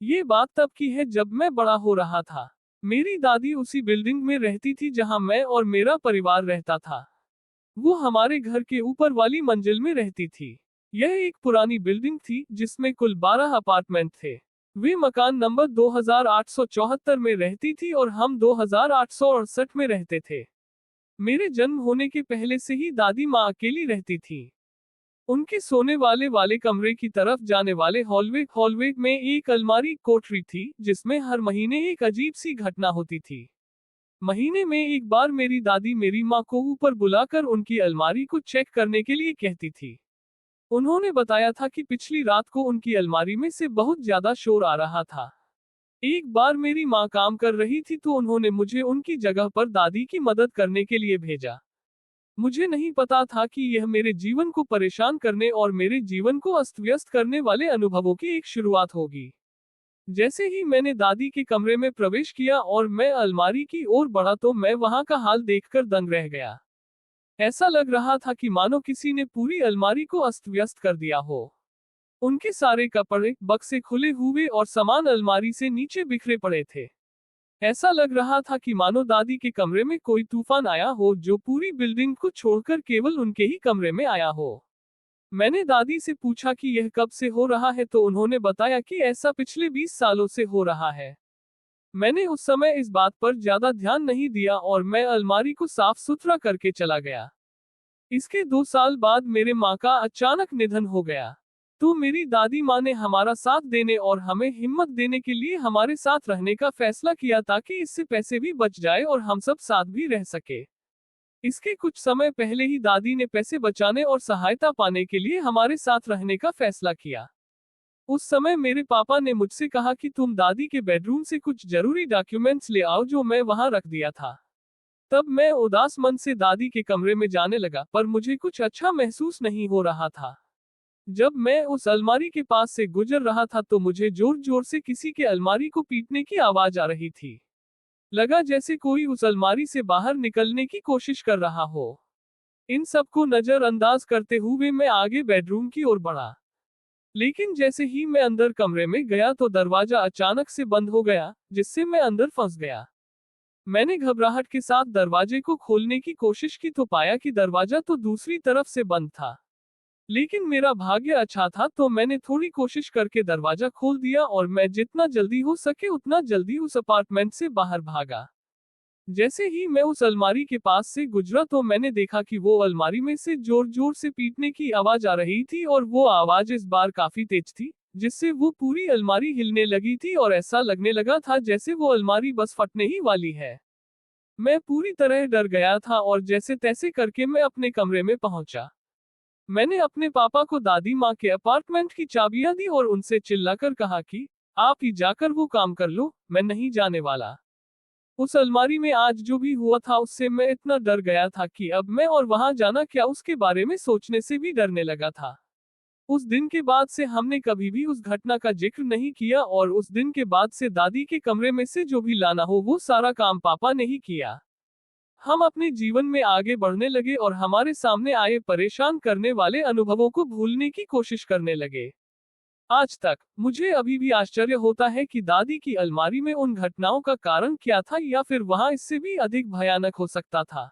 ये बात तब की है जब मैं बड़ा हो रहा था। मेरी दादी उसी बिल्डिंग में रहती थी जहां मैं और मेरा परिवार रहता था। वो हमारे घर के ऊपर वाली मंजिल में रहती थी। यह एक पुरानी बिल्डिंग थी जिसमें कुल 12 अपार्टमेंट थे। वे मकान नंबर 2874 में रहती थी और हम 2868 में रहते थे। मेरे जन्म होने के पहले से ही दादी माँ अकेली रहती थी। उनके सोने वाले वाले कमरे की तरफ जाने वाले हॉलवे में एक अलमारी कोठरी थी जिसमें हर महीने एक अजीब सी घटना होती थी। महीने में एक बार मेरी दादी मेरी माँ को ऊपर बुलाकर उनकी अलमारी को चेक करने के लिए कहती थी। उन्होंने बताया था कि पिछली रात को उनकी अलमारी में से बहुत ज्यादा शोर आ रहा था। एक बार मेरी माँ काम कर रही थी तो उन्होंने मुझे उनकी जगह पर दादी की मदद करने के लिए भेजा। मुझे नहीं पता था कि यह मेरे जीवन को परेशान करने और मेरे जीवन को अस्त व्यस्त करने वाले अनुभवों की एक शुरुआत होगी। जैसे ही मैंने दादी के कमरे में प्रवेश किया और मैं अलमारी की ओर बढ़ा तो मैं वहां का हाल देखकर दंग रह गया। ऐसा लग रहा था कि मानो किसी ने पूरी अलमारी को अस्त व्यस्त कर दिया हो। उनके सारे कपड़े, बक्से खुले हुए और सामान अलमारी से नीचे बिखरे पड़े थे। ऐसा लग रहा था कि मानो दादी के कमरे में कोई तूफान आया हो जो पूरी बिल्डिंग को छोड़कर केवल उनके ही कमरे में आया हो। मैंने दादी से पूछा कि यह कब से हो रहा है तो उन्होंने बताया कि ऐसा पिछले 20 सालों से हो रहा है। मैंने उस समय इस बात पर ज्यादा ध्यान नहीं दिया और मैं अलमारी को साफ सुथरा करके चला गया। इसके 2 साल बाद मेरे माँ का अचानक निधन हो गया। तो मेरी दादी माँ ने हमारा साथ देने और हमें हिम्मत देने के लिए हमारे साथ रहने का फैसला किया ताकि इससे पैसे भी बच जाए और हम सब साथ भी रह सके। इसके कुछ समय पहले ही दादी ने पैसे बचाने और सहायता पाने के लिए हमारे साथ रहने का फैसला किया। उस समय मेरे पापा ने मुझसे कहा कि तुम दादी के बेडरूम से कुछ जरूरी डॉक्यूमेंट्स ले आओ जो मैं वहां रख दिया था। तब मैं उदास मन से दादी के कमरे में जाने लगा पर मुझे कुछ अच्छा महसूस नहीं हो रहा था। जब मैं उस अलमारी के पास से गुजर रहा था तो मुझे जोर जोर से किसी के अलमारी को पीटने की आवाज आ रही थी। लगा जैसे कोई उस अलमारी से बाहर निकलने की कोशिश कर रहा हो। इन सबको नजरअंदाज करते हुए मैं आगे बेडरूम की ओर बढ़ा। लेकिन जैसे ही मैं अंदर कमरे में गया तो दरवाजा अचानक से बंद हो गया, जिससे मैं अंदर फंस गया। मैंने घबराहट के साथ दरवाजे को खोलने की कोशिश की तो पाया कि दरवाजा तो दूसरी तरफ से बंद था। लेकिन मेरा भाग्य अच्छा था तो मैंने थोड़ी कोशिश करके दरवाजा खोल दिया और मैं जितना जल्दी हो सके उतना जल्दी उस अपार्टमेंट से बाहर भागा। जैसे ही मैं उस अलमारी के पास से गुजरा तो मैंने देखा कि वो अलमारी में से जोर जोर से पीटने की आवाज आ रही थी और वो आवाज इस बार काफी तेज थी, जिससे वो पूरी अलमारी हिलने लगी थी और ऐसा लगने लगा था जैसे वो अलमारी बस फटने ही वाली है। मैं पूरी तरह डर गया था और जैसे तैसे करके मैं अपने कमरे में पहुंचा। मैंने अपने पापा को दादी माँ के अपार्टमेंट की चाबियां दी और उनसे चिल्लाकर कहा कि आप ही जाकर वो काम कर लो, मैं नहीं जाने वाला। उस अलमारी में आज जो भी हुआ था उससे मैं इतना डर गया था कि अब मैं और वहां जाना क्या उसके बारे में सोचने से भी डरने लगा था। उस दिन के बाद से हमने कभी भी उस घटना का जिक्र नहीं किया और उस दिन के बाद से दादी के कमरे में से जो भी लाना हो वो सारा काम पापा ने ही किया। हम अपने जीवन में आगे बढ़ने लगे और हमारे सामने आए परेशान करने वाले अनुभवों को भूलने की कोशिश करने लगे। आज तक मुझे अभी भी आश्चर्य होता है कि दादी की अलमारी में उन घटनाओं का कारण क्या था या फिर वहां इससे भी अधिक भयानक हो सकता था।